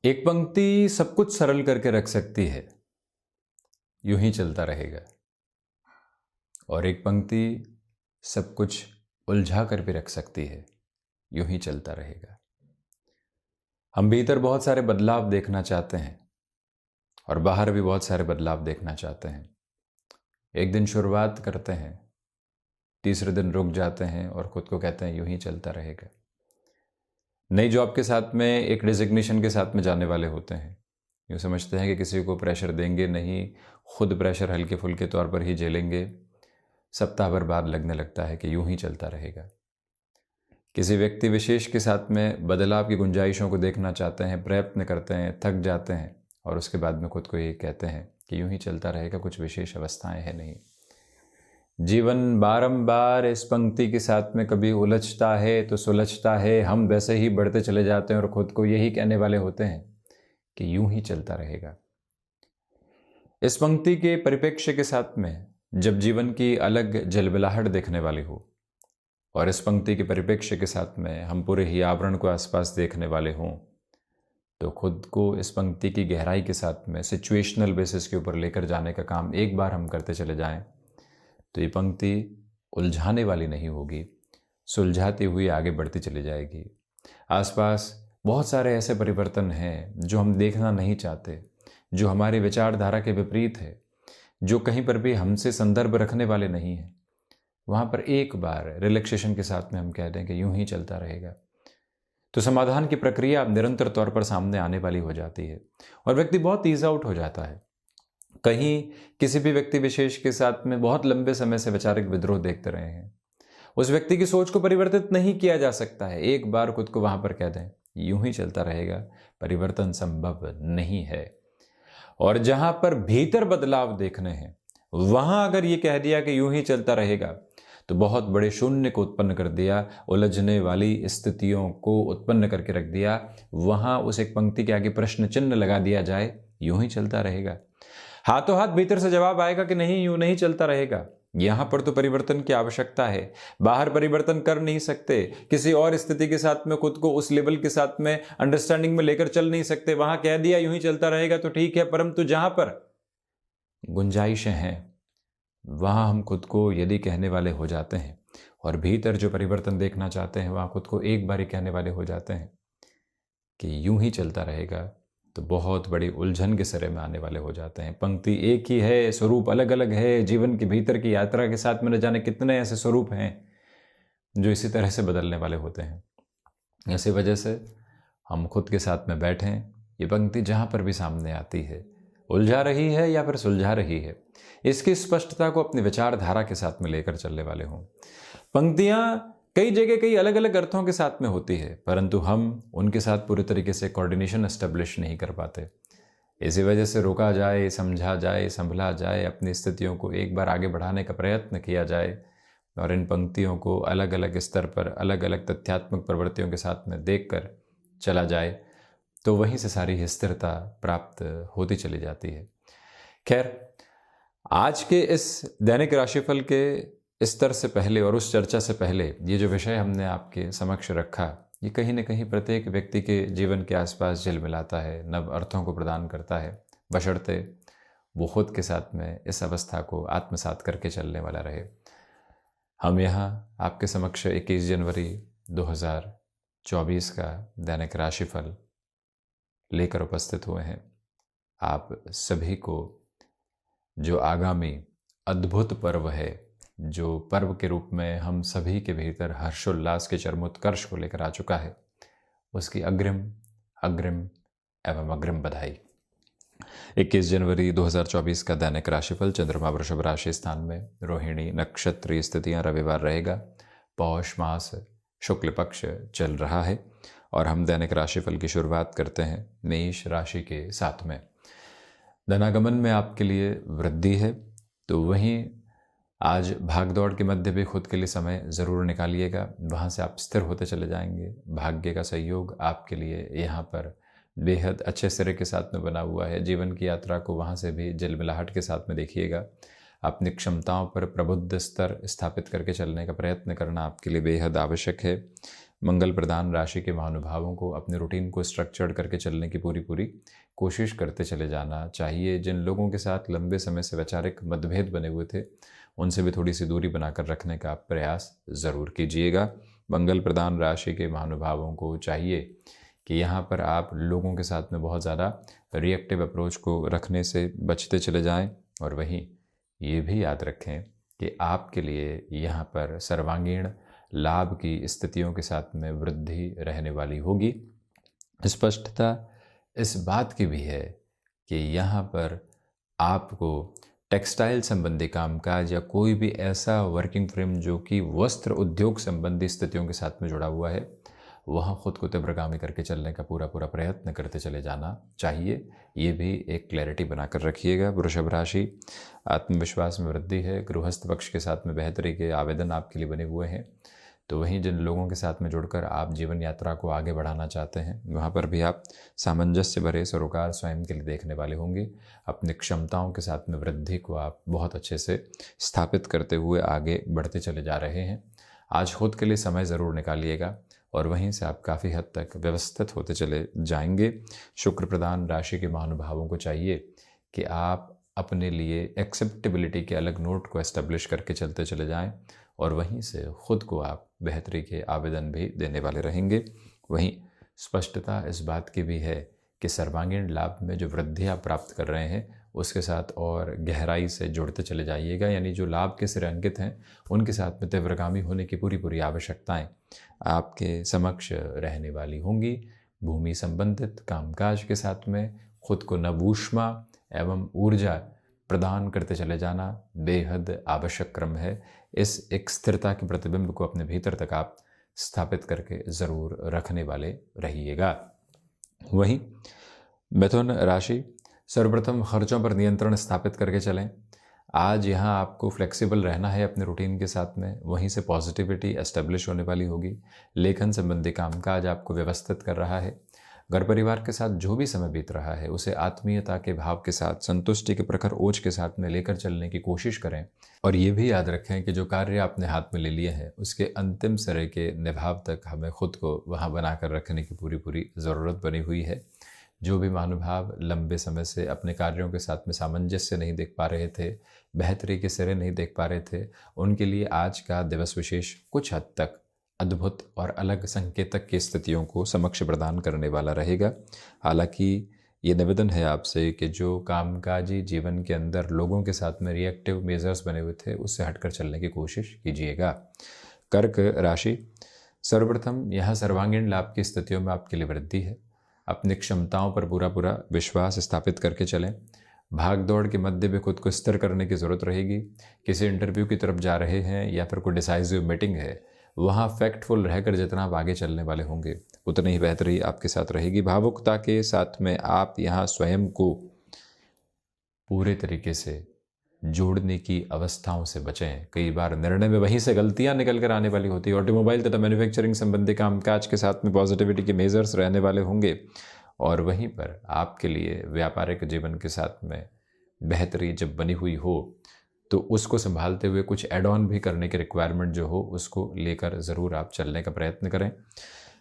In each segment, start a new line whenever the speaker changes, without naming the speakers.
एक पंक्ति सब कुछ सरल करके रख सकती है, यूं ही चलता रहेगा। और एक पंक्ति सब कुछ उलझा कर भी रख सकती है, यूं ही चलता रहेगा। हम भीतर बहुत सारे बदलाव देखना चाहते हैं और बाहर भी बहुत सारे बदलाव देखना चाहते हैं। एक दिन शुरुआत करते हैं, तीसरे दिन रुक जाते हैं और खुद को कहते हैं यूं ही चलता रहेगा। नई जॉब के साथ में एक डिजिग्नेशन के साथ में जाने वाले होते हैं, यूँ समझते हैं कि किसी को प्रेशर देंगे नहीं, खुद प्रेशर हल्के फुल्के तौर पर ही झेलेंगे। सप्ताह भर बाद लगने लगता है कि यूं ही चलता रहेगा। किसी व्यक्ति विशेष के साथ में बदलाव की गुंजाइशों को देखना चाहते हैं, प्रयत्न करते हैं, थक जाते हैं और उसके बाद में खुद को ये कहते हैं कि यूं ही चलता रहेगा, कुछ विशेष अवस्थाएं हैं नहीं। जीवन बारंबार इस पंक्ति के साथ में कभी उलझता है तो सुलझता है, हम वैसे ही बढ़ते चले जाते हैं और खुद को यही कहने वाले होते हैं कि यूं ही चलता रहेगा। इस पंक्ति के परिप्रेक्ष्य के साथ में जब जीवन की अलग जलबिलाहट देखने वाली हो और इस पंक्ति के परिप्रेक्ष्य के साथ में हम पूरे ही आवरण को आसपास देखने वाले हों, तो खुद को इस पंक्ति की गहराई के साथ में सिचुएशनल बेसिस के ऊपर लेकर जाने का काम एक बार हम करते चले जाएं, तो ये पंक्ति उलझाने वाली नहीं होगी, सुलझाती हुई आगे बढ़ती चली जाएगी। आसपास बहुत सारे ऐसे परिवर्तन हैं जो हम देखना नहीं चाहते, जो हमारी विचारधारा के विपरीत है, जो कहीं पर भी हमसे संदर्भ रखने वाले नहीं हैं। वहाँ पर एक बार रिलैक्सेशन के साथ में हम कह दें कि यूं ही चलता रहेगा, तो समाधान की प्रक्रिया निरंतर तौर पर सामने आने वाली हो जाती है और व्यक्ति बहुत ईज आउट हो जाता है। कहीं किसी भी व्यक्ति विशेष के साथ में बहुत लंबे समय से वैचारिक विद्रोह देखते रहे हैं, उस व्यक्ति की सोच को परिवर्तित नहीं किया जा सकता है। एक बार खुद को वहां पर कह दें यूं ही चलता रहेगा, परिवर्तन संभव नहीं है। और जहां पर भीतर बदलाव देखने हैं, वहां अगर ये कह दिया कि यूं ही चलता रहेगा, तो बहुत बड़े शून्य को उत्पन्न कर दिया, उलझने वाली स्थितियों को उत्पन्न करके रख दिया। वहां उस एक पंक्ति के आगे प्रश्न चिन्ह लगा दिया जाए, यूं ही चलता रहेगा। हाथों हाथ भीतर से जवाब आएगा कि नहीं, यूं नहीं चलता रहेगा। यहां पर तो परिवर्तन की आवश्यकता है, बाहर परिवर्तन कर नहीं सकते, किसी और स्थिति के साथ में खुद को उस लेवल के साथ में अंडरस्टैंडिंग में लेकर चल नहीं सकते। वहां कह दिया यूं ही चलता रहेगा तो ठीक है, परंतु जहां पर गुंजाइशें हैं, वहां हम खुद को यदि कहने वाले हो जाते हैं और भीतर जो परिवर्तन देखना चाहते हैं, वहां खुद को एक बार ही कहने वाले हो जाते हैं कि यूं ही चलता रहेगा, तो बहुत बड़ी उलझन के सिरे में आने वाले हो जाते हैं। पंक्ति एक ही है, स्वरूप अलग अलग है। जीवन के भीतर की यात्रा के साथ में न जाने कितने ऐसे स्वरूप हैं जो इसी तरह से बदलने वाले होते हैं। इसी वजह से हम खुद के साथ में बैठें, ये पंक्ति जहाँ पर भी सामने आती है, उलझा रही है या फिर सुलझा रही है, इसकी स्पष्टता को अपनी विचारधारा के साथ में लेकर चलने वाले हों। पंक्तियाँ कई जगह कई अलग अलग अर्थों के साथ में होती है, परंतु हम उनके साथ पूरी तरीके से कोऑर्डिनेशन एस्टेब्लिश नहीं कर पाते। इसी वजह से रोका जाए, समझा जाए, संभला जाए, अपनी स्थितियों को एक बार आगे बढ़ाने का प्रयत्न किया जाए और इन पंक्तियों को अलग अलग स्तर पर अलग अलग तथ्यात्मक प्रवृत्तियों के साथ में देखकर चला जाए, तो वहीं से सारी स्थिरता प्राप्त होती चली जाती है। खैर, आज के इस दैनिक राशिफल के स्तर से पहले और उस चर्चा से पहले ये जो विषय हमने आपके समक्ष रखा, ये कहीं न कहीं प्रत्येक व्यक्ति के जीवन के आसपास झिलमिलाता है, नव अर्थों को प्रदान करता है, बशर्ते वो खुद के साथ में इस अवस्था को आत्मसात करके चलने वाला रहे। हम यहाँ आपके समक्ष 21 जनवरी 2024 का दैनिक राशिफल लेकर उपस्थित हुए हैं। आप सभी को जो आगामी अद्भुत पर्व है, जो पर्व के रूप में हम सभी के भीतर हर्षोल्लास के चरमोत्कर्ष को लेकर आ चुका है, उसकी अग्रिम एवं अग्रिम बधाई। 21 जनवरी 2024 का दैनिक राशिफल चंद्रमा वृषभ राशि स्थान में, रोहिणी नक्षत्रीय स्थितियां, रविवार रहेगा, पौष मास शुक्ल पक्ष चल रहा है और हम दैनिक राशिफल की शुरुआत करते हैं मेष राशि के साथ में। धनागमन में आपके लिए वृद्धि है, तो वहीं आज भागदौड़ के मध्य भी खुद के लिए समय ज़रूर निकालिएगा, वहाँ से आप स्थिर होते चले जाएंगे। भाग्य का सहयोग आपके लिए यहाँ पर बेहद अच्छे सिरे के साथ में बना हुआ है। जीवन की यात्रा को वहाँ से भी झिलमिलाहट के साथ में देखिएगा। अपनी क्षमताओं पर प्रबुद्ध स्तर स्थापित करके चलने का प्रयत्न करना आपके लिए बेहद आवश्यक है। मंगल प्रधान राशि के महानुभावों को अपने रूटीन को स्ट्रक्चर्ड करके चलने की पूरी पूरी कोशिश करते चले जाना चाहिए। जिन लोगों के साथ लंबे समय से वैचारिक मतभेद बने हुए थे, उनसे भी थोड़ी सी दूरी बनाकर रखने का प्रयास ज़रूर कीजिएगा। मंगल प्रधान राशि के महानुभावों को चाहिए कि यहाँ पर आप लोगों के साथ में बहुत ज़्यादा रिएक्टिव अप्रोच को रखने से बचते चले जाएं, और वहीं ये भी याद रखें कि आपके लिए यहाँ पर सर्वांगीण लाभ की स्थितियों के साथ में वृद्धि रहने वाली होगी। स्पष्टता इस बात की भी है कि यहाँ पर आपको टेक्सटाइल संबंधी कामकाज या कोई भी ऐसा वर्किंग फ्रेम जो कि वस्त्र उद्योग संबंधी स्थितियों के साथ में जुड़ा हुआ है, वहाँ खुद को तीव्रगामी करके चलने का पूरा प्रयत्न करते चले जाना चाहिए। ये भी एक क्लैरिटी बनाकर रखिएगा। वृषभ राशि, आत्मविश्वास में वृद्धि है। गृहस्थ पक्ष के साथ में बेहतरी के आवेदन आपके लिए बने हुए हैं। तो वहीं जिन लोगों के साथ में जुड़कर आप जीवन यात्रा को आगे बढ़ाना चाहते हैं, वहाँ पर भी आप सामंजस्य भरे सरोकार स्वयं के लिए देखने वाले होंगे। अपनी क्षमताओं के साथ में वृद्धि को आप बहुत अच्छे से स्थापित करते हुए आगे बढ़ते चले जा रहे हैं। आज खुद के लिए समय ज़रूर निकालिएगा और वहीं से आप काफ़ी हद तक व्यवस्थित होते चले जाएंगे। शुक्र प्रधान राशि के महानुभावों को चाहिए कि आप अपने लिए एक्सेप्टेबिलिटी के अलग नोट को एस्टेब्लिश करके चलते चले जाएं, और वहीं से खुद को आप बेहतरी के आवेदन भी देने वाले रहेंगे। वहीं स्पष्टता इस बात की भी है कि सर्वांगीण लाभ में जो वृद्धि आप प्राप्त कर रहे हैं, उसके साथ और गहराई से जुड़ते चले जाइएगा। यानी जो लाभ के सिरे अंकित हैं, उनके साथ में तीव्रगामी होने की पूरी आवश्यकताएं आपके समक्ष रहने वाली होंगी। भूमि संबंधित कामकाज के साथ में खुद को नवूष्मा एवं ऊर्जा प्रदान करते चले जाना बेहद आवश्यक क्रम है। इस एक स्थिरता के प्रतिबिंब को अपने भीतर तक आप स्थापित करके ज़रूर रखने वाले रहिएगा। वहीं मिथुन राशि, सर्वप्रथम खर्चों पर नियंत्रण स्थापित करके चलें। आज यहाँ आपको फ्लेक्सिबल रहना है अपने रूटीन के साथ में, वहीं से पॉजिटिविटी एस्टेब्लिश होने वाली होगी। लेखन संबंधी कामकाज आपको व्यवस्थित कर रहा है। घर परिवार के साथ जो भी समय बीत रहा है, उसे आत्मीयता के भाव के साथ, संतुष्टि के प्रखर ओज के साथ में लेकर चलने की कोशिश करें। और ये भी याद रखें कि जो कार्य आपने हाथ में ले लिए हैं, उसके अंतिम सिरे के निभाव तक हमें खुद को वहाँ बनाकर रखने की पूरी ज़रूरत बनी हुई है। जो भी महानुभाव लंबे समय से अपने कार्यों के साथ में सामंजस्य नहीं देख पा रहे थे, बेहतरी के सिरे नहीं देख पा रहे थे, उनके लिए आज का दिवस विशेष कुछ हद तक अद्भुत और अलग संकेतक की स्थितियों को समक्ष प्रदान करने वाला रहेगा। हालांकि ये निवेदन है आपसे कि जो कामकाजी जीवन के अंदर लोगों के साथ में रिएक्टिव मेजर्स बने हुए थे, उससे हटकर चलने की कोशिश कीजिएगा। कर्क राशि, सर्वप्रथम यहाँ सर्वांगीण लाभ की स्थितियों में आपके लिए वृद्धि है। अपनी क्षमताओं पर पूरा विश्वास स्थापित करके चलें। भाग दौड़ के मध्य में खुद को स्थिर करने की ज़रूरत रहेगी। किसी इंटरव्यू की तरफ जा रहे हैं या फिर कोई डिसाइसिव मीटिंग है, वहाँ फैक्टफुल रहकर जितना आप आगे चलने वाले होंगे, उतनी ही बेहतरी आपके साथ रहेगी। भावुकता के साथ में आप यहाँ स्वयं को पूरे तरीके से जोड़ने की अवस्थाओं से बचें। कई बार निर्णय में वहीं से गलतियां निकल कर आने वाली होती है। ऑटोमोबाइल तथा मैन्युफैक्चरिंग संबंधी कामकाज के साथ में पॉजिटिविटी के मेजर्स रहने वाले होंगे, और वहीं पर आपके लिए व्यापारिक जीवन के साथ में बेहतरी जब बनी हुई हो, तो उसको संभालते हुए कुछ एड ऑन भी करने की रिक्वायरमेंट जो हो, उसको लेकर ज़रूर आप चलने का प्रयत्न करें।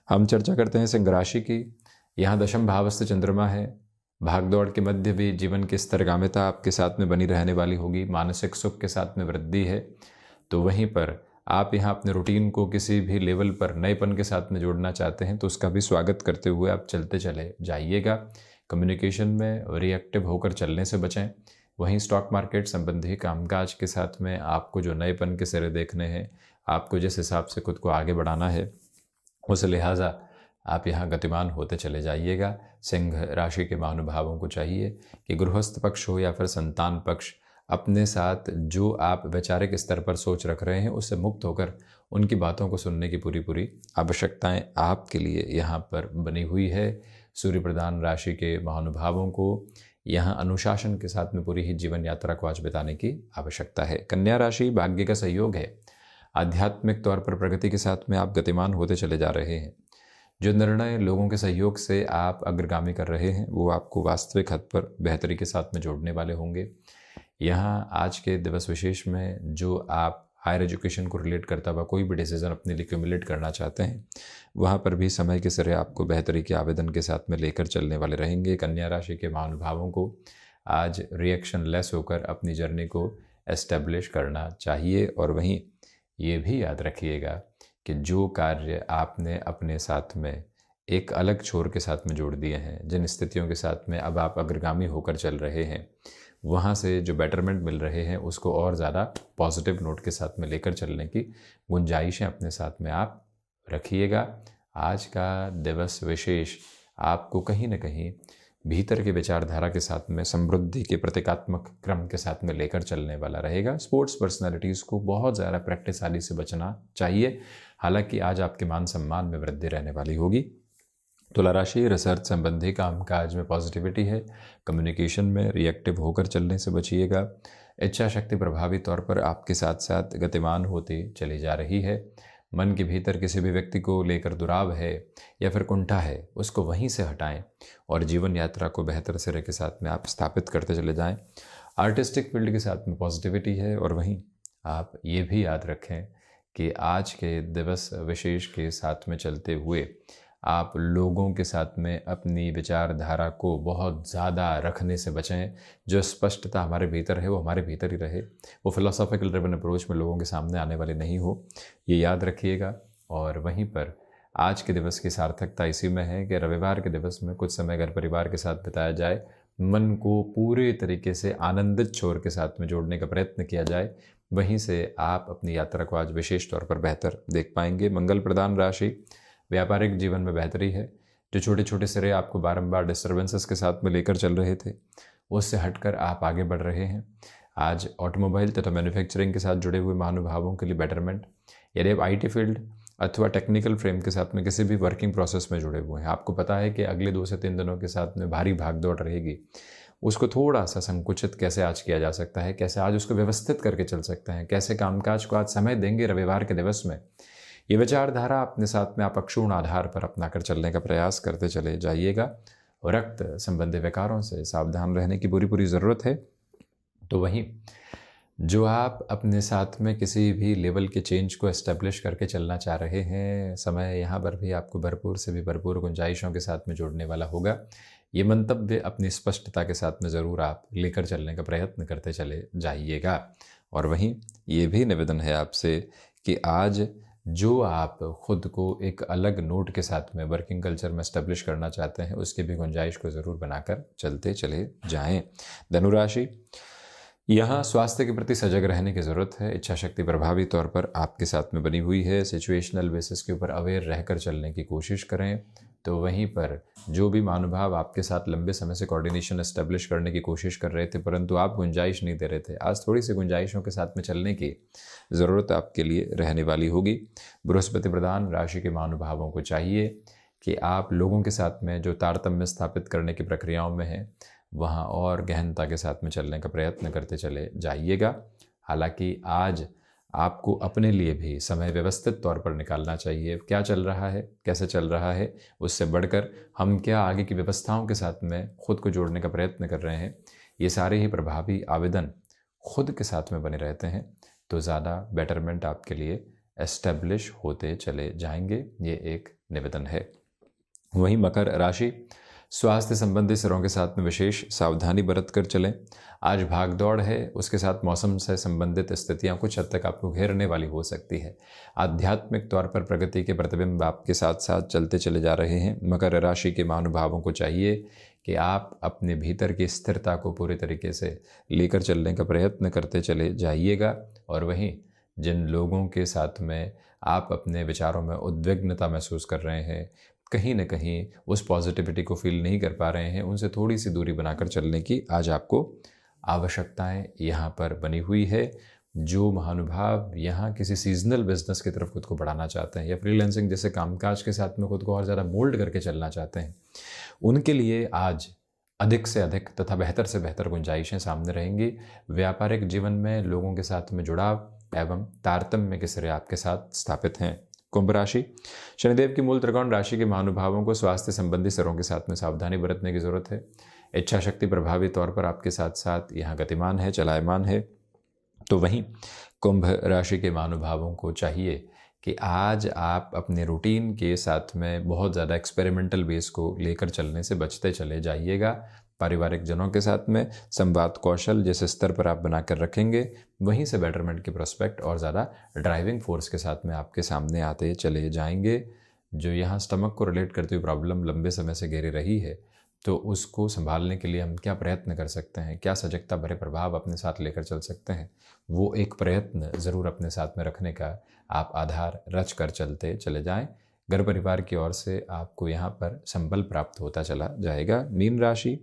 हम चर्चा करते हैं सिंह राशि की। यहाँ दशम भावस्थ चंद्रमा है। भागदौड़ के मध्य भी जीवन की स्तरगामिता आपके साथ में बनी रहने वाली होगी। मानसिक सुख के साथ में वृद्धि है। तो वहीं पर आप यहाँ अपने रूटीन को किसी भी लेवल पर नएपन के साथ में जोड़ना चाहते हैं, तो उसका भी स्वागत करते हुए आप चलते चले जाइएगा। कम्युनिकेशन में रिएक्टिव होकर चलने से बचें। वहीं स्टॉक मार्केट संबंधी कामकाज के साथ में आपको जो नएपन के सिरे देखने हैं, आपको जिस हिसाब से खुद को आगे बढ़ाना है, उस लिहाजा आप यहाँ गतिमान होते चले जाइएगा। सिंह राशि के महानुभावों को चाहिए कि गृहस्थ पक्ष हो या फिर संतान पक्ष, अपने साथ जो आप वैचारिक स्तर पर सोच रख रहे हैं, उससे मुक्त होकर उनकी बातों को सुनने की पूरी आवश्यकताएं आपके लिए यहाँ पर बनी हुई है। सूर्य प्रधान राशि के महानुभावों को यहाँ अनुशासन के साथ में पूरी ही जीवन यात्रा को आज बिताने की आवश्यकता है। कन्या राशि, भाग्य का सहयोग है। आध्यात्मिक तौर पर प्रगति के साथ में आप गतिमान होते चले जा रहे हैं। जो निर्णय लोगों के सहयोग से आप अग्रगामी कर रहे हैं, वो आपको वास्तविक हद पर बेहतरी के साथ में जोड़ने वाले होंगे। यहाँ आज के दिवस विशेष में जो आप हायर एजुकेशन को रिलेट करता हुआ कोई भी डिसीज़न अपने लिए क्यूमुलेट करना चाहते हैं, वहाँ पर भी समय के सिरे आपको बेहतरी के आवेदन के साथ में लेकर चलने वाले रहेंगे। कन्या राशि के महानुभावों को आज रिएक्शन लेस होकर अपनी जर्नी को एस्टेब्लिश करना चाहिए। और वहीं ये भी याद रखिएगा कि जो कार्य आपने अपने साथ में एक अलग छोर के साथ में जोड़ दिए हैं, जिन स्थितियों के साथ में अब आप अग्रगामी होकर चल रहे हैं, वहाँ से जो बेटरमेंट मिल रहे हैं उसको और ज़्यादा पॉजिटिव नोट के साथ में लेकर चलने की गुंजाइशें अपने साथ में आप रखिएगा। आज का दिवस विशेष आपको कहीं न कहीं भीतर के विचारधारा के साथ में समृद्धि के प्रतीकात्मक क्रम के साथ में लेकर चलने वाला रहेगा। स्पोर्ट्स पर्सनालिटीज़ को बहुत ज़्यादा प्रैक्टिस आदि से बचना चाहिए। हालांकि आज आपके मान सम्मान में वृद्धि रहने वाली होगी। तुला राशि, रिसर्च संबंधी कामकाज में पॉजिटिविटी है। कम्युनिकेशन में रिएक्टिव होकर चलने से बचिएगा। इच्छा शक्ति प्रभावी तौर पर आपके साथ साथ गतिमान होती चली जा रही है। मन के भीतर किसी भी व्यक्ति को लेकर दुराव है या फिर कुंठा है, उसको वहीं से हटाएं और जीवन यात्रा को बेहतर सिरे के साथ में आप स्थापित करते चले जाएं। आर्टिस्टिक फील्ड के साथ में पॉजिटिविटी है। और वहीं आप ये भी याद रखें कि आज के दिवस विशेष के साथ में चलते हुए आप लोगों के साथ में अपनी विचारधारा को बहुत ज़्यादा रखने से बचें। जो स्पष्टता हमारे भीतर है वो हमारे भीतर ही रहे, वो फिलोसॉफिकल ड्रिवन अप्रोच में लोगों के सामने आने वाली नहीं हो, ये याद रखिएगा। और वहीं पर आज के दिवस की सार्थकता इसी में है कि रविवार के दिवस में कुछ समय घर परिवार के साथ बिताया जाए, मन को पूरे तरीके से आनंदित छोर के साथ में जोड़ने का प्रयत्न किया जाए। वहीं से आप अपनी यात्रा को आज विशेष तौर पर बेहतर देख पाएंगे। मंगल प्रधान राशि, व्यापारिक जीवन में बेहतरी है। जो छोटे छोटे सिरे आपको बारंबार डिस्टर्बेंसेस के साथ में लेकर चल रहे थे, उससे हटकर आप आगे बढ़ रहे हैं। आज ऑटोमोबाइल तथा मैन्युफैक्चरिंग के साथ जुड़े हुए महानुभावों के लिए बेटरमेंट। यदि आप IT फील्ड अथवा टेक्निकल फ्रेम के साथ में किसी भी वर्किंग प्रोसेस में जुड़े हुए हैं, आपको पता है कि अगले 2 से 3 दिनों के साथ में भारी भागदौड़ रहेगी। उसको थोड़ा सा संकुचित कैसे आज किया जा सकता है, कैसे आज उसको व्यवस्थित करके चल सकते हैं, कैसे कामकाज को आज समय देंगे रविवार के दिवस में, ये विचारधारा अपने साथ में आप अक्षुण्ण आधार पर अपना कर चलने का प्रयास करते चले जाइएगा। रक्त संबंधी विकारों से सावधान रहने की पूरी ज़रूरत है। तो वहीं जो आप अपने साथ में किसी भी लेवल के चेंज को एस्टेब्लिश करके चलना चाह रहे हैं, समय यहाँ पर भी आपको भरपूर से भी भरपूर गुंजाइशों के साथ में जोड़ने वाला होगा। ये मंतव्य अपनी स्पष्टता के साथ में ज़रूर आप लेकर चलने का प्रयत्न करते चले जाइएगा। और वहीं ये भी निवेदन है आपसे कि आज जो आप खुद को एक अलग नोट के साथ में वर्किंग कल्चर में एस्टेब्लिश करना चाहते हैं, उसकी भी गुंजाइश को ज़रूर बनाकर चलते चले जाएं। धनु राशि, यहाँ स्वास्थ्य के प्रति सजग रहने की ज़रूरत है। इच्छा शक्ति प्रभावी तौर पर आपके साथ में बनी हुई है। सिचुएशनल बेसिस के ऊपर अवेयर रहकर चलने की कोशिश करें। तो वहीं पर जो भी महानुभाव आपके साथ लंबे समय से कोऑर्डिनेशन एस्टेब्लिश करने की कोशिश कर रहे थे, परंतु आप गुंजाइश नहीं दे रहे थे, आज थोड़ी सी गुंजाइशों के साथ में चलने की ज़रूरत आपके लिए रहने वाली होगी। बृहस्पति प्रधान राशि के महानुभावों को चाहिए कि आप लोगों के साथ में जो तारतम्य स्थापित करने की प्रक्रियाओं में हैं, वहाँ और गहनता के साथ में चलने का प्रयत्न करते चले जाइएगा। हालांकि आज आपको अपने लिए भी समय व्यवस्थित तौर पर निकालना चाहिए। क्या चल रहा है, कैसे चल रहा है, उससे बढ़कर हम क्या आगे की व्यवस्थाओं के साथ में खुद को जोड़ने का प्रयत्न कर रहे हैं, ये सारे ही प्रभावी आवेदन खुद के साथ में बने रहते हैं तो ज़्यादा बेटरमेंट आपके लिए एस्टेब्लिश होते चले जाएंगे। ये एक निवेदन है। वहीं मकर राशि, स्वास्थ्य संबंधी सिरों के साथ में विशेष सावधानी बरत कर चलें। आज भागदौड़ है, उसके साथ मौसम से संबंधित स्थितियां कुछ हद तक आपको घेरने वाली हो सकती है। आध्यात्मिक तौर पर प्रगति के प्रतिबिंब आपके साथ साथ चलते चले जा रहे हैं। मकर राशि के महानुभावों को चाहिए कि आप अपने भीतर की स्थिरता को पूरे तरीके से लेकर चलने का प्रयत्न करते चले जाइएगा। और वहीं जिन लोगों के साथ में आप अपने विचारों में उद्विग्नता महसूस कर रहे हैं, कहीं न कहीं उस पॉजिटिविटी को फील नहीं कर पा रहे हैं, उनसे थोड़ी सी दूरी बनाकर चलने की आज आपको आवश्यकताएं यहाँ पर बनी हुई है। जो महानुभाव यहाँ किसी सीजनल बिजनेस की तरफ खुद को बढ़ाना चाहते हैं या फ्रीलांसिंग जैसे कामकाज के साथ में खुद को और ज़्यादा मोल्ड करके चलना चाहते हैं, उनके लिए आज अधिक से अधिक तथा बेहतर से बेहतर गुंजाइशें सामने रहेंगी। व्यापारिक जीवन में लोगों के साथ में जुड़ाव एवं तारतम्य के सिरे आपके साथ स्थापित हैं। कुंभ राशि, शनिदेव की मूल त्रिकोण राशि के महानुभावों को स्वास्थ्य संबंधी सिरों के साथ में सावधानी बरतने की जरूरत है। इच्छा शक्ति प्रभावी तौर पर आपके साथ साथ यहाँ गतिमान है, चलायमान है। तो वहीं कुंभ राशि के महानुभावों को चाहिए कि आज आप अपने रूटीन के साथ में बहुत ज़्यादा एक्सपेरिमेंटल बेस को लेकर चलने से बचते चले जाइएगा। पारिवारिक जनों के साथ में संवाद कौशल जिस स्तर पर आप बनाकर रखेंगे, वहीं से बेटरमेंट के प्रोस्पेक्ट और ज़्यादा ड्राइविंग फोर्स के साथ में आपके सामने आते चले जाएंगे। जो यहाँ स्टमक को रिलेट करती हुई प्रॉब्लम लंबे समय से घेरी रही है, तो उसको संभालने के लिए हम क्या प्रयत्न कर सकते हैं, क्या सजगता भरे प्रभाव अपने साथ लेकर चल सकते हैं, वो एक प्रयत्न ज़रूर अपने साथ में रखने का आप आधार रच कर चलते चले जाएं। घर परिवार की ओर से आपको यहाँ पर संबल प्राप्त होता चला जाएगा। मीन राशि,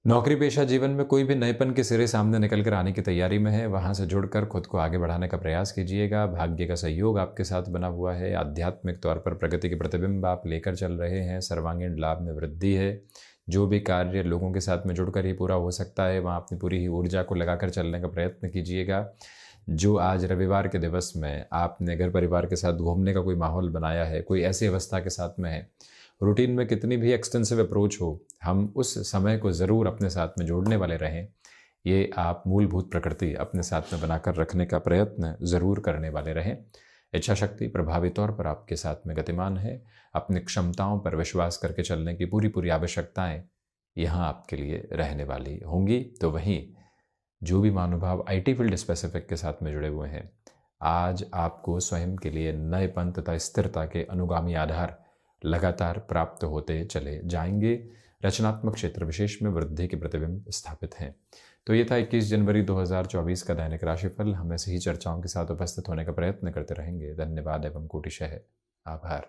नौकरी पेशा जीवन में कोई भी नएपन के सिरे सामने निकल कर आने की तैयारी में है, वहाँ से जुड़कर खुद को आगे बढ़ाने का प्रयास कीजिएगा। भाग्य का सहयोग आपके साथ बना हुआ है। आध्यात्मिक तौर पर प्रगति के प्रतिबिंब आप लेकर चल रहे हैं। सर्वांगीण लाभ में वृद्धि है। जो भी कार्य लोगों के साथ में जुड़कर ही पूरा हो सकता है, वहाँ अपनी पूरी ही ऊर्जा को लगाकर चलने का प्रयत्न कीजिएगा। जो आज रविवार के दिवस में आपने घर परिवार के साथ घूमने का कोई माहौल बनाया है, कोई ऐसी अवस्था के साथ में है, रूटीन में कितनी भी एक्सटेंसिव अप्रोच हो, हम उस समय को ज़रूर अपने साथ में जोड़ने वाले रहें। ये आप मूलभूत प्रकृति अपने साथ में बनाकर रखने का प्रयत्न ज़रूर करने वाले रहें। इच्छा शक्ति प्रभावी तौर पर आपके साथ में गतिमान है। अपनी क्षमताओं पर विश्वास करके चलने की पूरी आवश्यकताएं यहाँ आपके लिए रहने वाली होंगी। तो वहीं जो भी महानुभाव IT फील्ड स्पेसिफिक के साथ में जुड़े हुए हैं, आज आपको स्वयं के लिए नएपन तथा स्थिरता के अनुगामी आधार लगातार प्राप्त होते चले जाएंगे। रचनात्मक क्षेत्र विशेष में वृद्धि के प्रतिबिंब स्थापित हैं। तो ये था 21 जनवरी 2024 का दैनिक राशिफल। हम ऐसे ही चर्चाओं के साथ उपस्थित होने का प्रयत्न करते रहेंगे। धन्यवाद एवं कोटिशः आभार।